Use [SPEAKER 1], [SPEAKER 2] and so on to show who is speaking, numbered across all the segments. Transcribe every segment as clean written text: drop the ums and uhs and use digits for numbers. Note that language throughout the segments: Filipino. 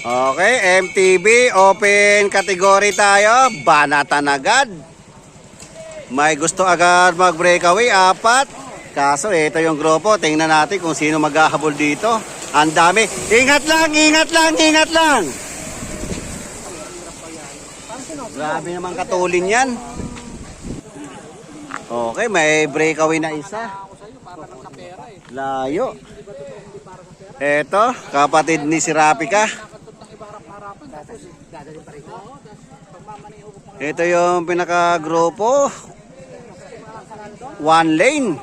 [SPEAKER 1] Okay, MTB, open category tayo. Banatan agad. May gusto agad mag-breakaway, 4. Kaso ito yung grupo. Tingnan natin kung sino maghahabol dito. Ang dami. Ingat lang, ingat lang, ingat lang. Grabe naman katulin yan. Okay, may breakaway na isa. Layo. Eto, kapatid ni si Rapika. Ito yung pinaka-grupo. 1 lane.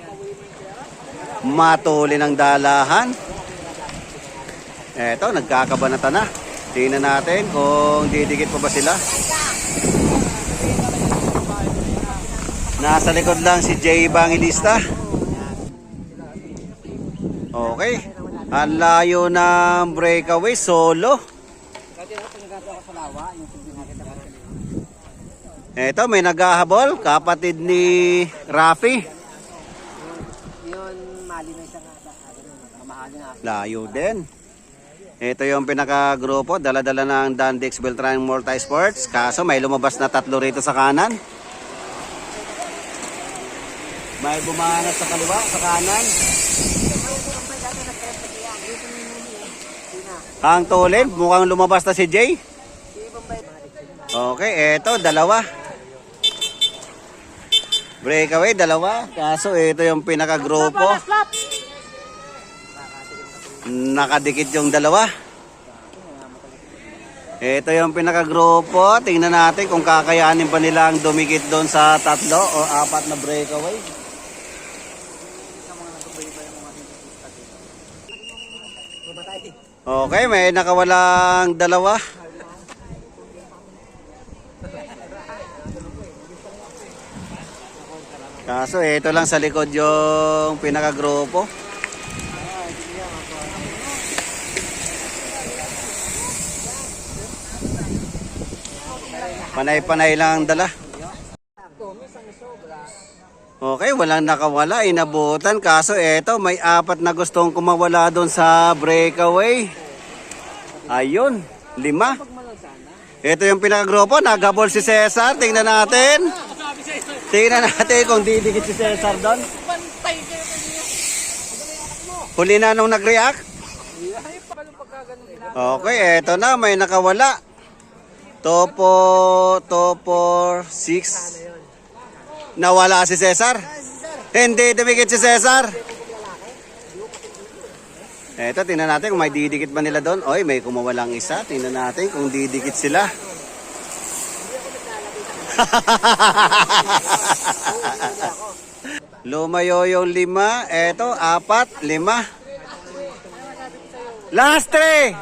[SPEAKER 1] Matulin ang dalahan. Eto, nagkakabanata na. Tingnan natin kung didikit pa ba sila. Nasa likod lang si Jay Bangilista. Okay. Ang layo ng breakaway, solo. Eto, may naghahabol, kapatid ni Rafi. Layo din. Ito yung pinaka-grupo, dala-dala ng Dandex Beltran Multisports. Kaso may lumabas na 3 rito sa kanan. May bumanat sa kaliwa, sa kanan. Ang tulin, mukhang lumabas na si Jay. Okay, eto, 2. Breakaway, 2. Kaso ito yung pinaka-grupo. Nakadikit yung 2. Ito yung pinaka-grupo. Tingnan natin kung kakayanin pa nilang dumikit doon sa 3 o 4 na breakaway. Okay, may nakawalang 2. Kaso ito lang sa likod yung pinaka-grupo. Panay-panay lang ang dala. Okay, walang nakawala, inabutan. Kaso eto, may 4 na gustong kumawala doon sa breakaway. Ayun, 5. Ito yung pinaka-grupo, naghabol si Cesar. Tingnan natin. Tingnan natin kung didikit si Cesar doon. Huli na nung nag-react. Okay, eto na, may nakawala. Topo 6. Nawala si Cesar. Hindi dumikit si Cesar. Eto, tingnan natin kung may didikit ba nila doon. Oy, may kumawalang isa. Tingnan natin kung didikit sila. Lumayo yung 5. Eto, 4, 5. Last 3.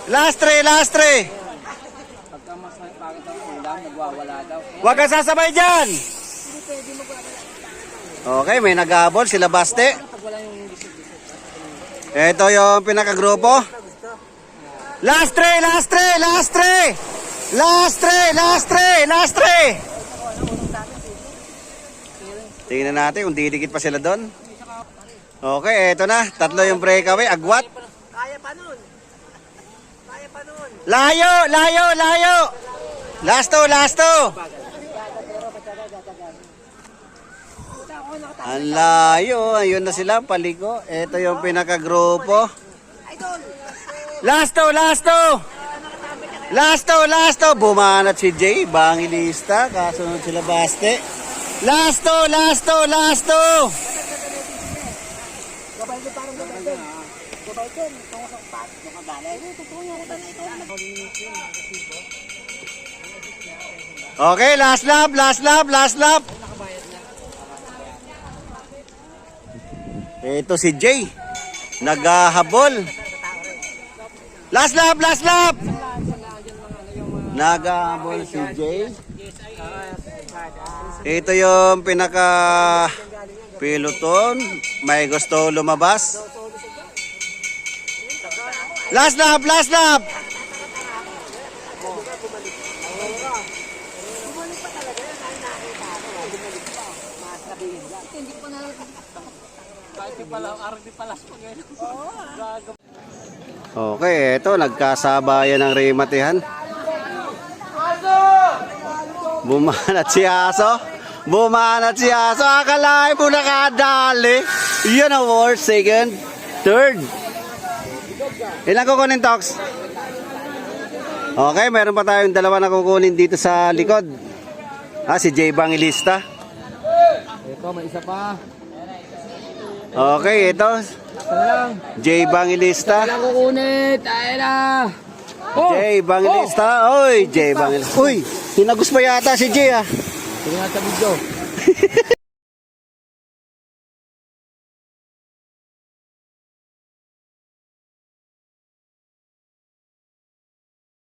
[SPEAKER 1] Last 3, last 3. Huwag ka sasabay dyan. Okay, may naghabol sila Baste. Ito yung pinaka-grupo. Last 3, last 3, last 3. Last 3, last 3, last 3. Tingnan natin kung didikit pa sila doon. Okay, eto na. 3 yung breakaway. Agwat.
[SPEAKER 2] Kaya pa nun. Kaya pa nun.
[SPEAKER 1] Layo, layo, layo. Last 2, last 2. Ang layo. Ayun na sila, paliko. Ito yung pinaka-grupo. Last 2, last 2. Last 2, last 2. Bumanat si Jay, Bangilista. Kasunod sila Baste. Last 2, last 2, last 2. Okay, last lap, last lap, last lap. Ito si Jay. Naghahabol. Last lap, last lap. Naghahabol si Jay. Ito yung pinaka-piloton. May gusto lumabas. Last lap, last lap. Okay, eto, nagkasabayan ng rematihan. Bumanat si Aso. Bumanat si Aso. Akalain mo nakadali. Yan ang worst. Second. Third. Ilan kukunin, Tox? Okay, meron pa tayong dalawa na kukunin dito sa likod. Si J Bangilista.
[SPEAKER 2] Ito, may isa pa.
[SPEAKER 1] Okay, ito.
[SPEAKER 2] Isa na lang.
[SPEAKER 1] J Bangilista.
[SPEAKER 2] Wala kukunit. Tayo na. Oh!
[SPEAKER 1] J Bangilista. Oy, J Bangilista. Uy, tinagos pa yata si J ah.
[SPEAKER 2] Tingnan sa video.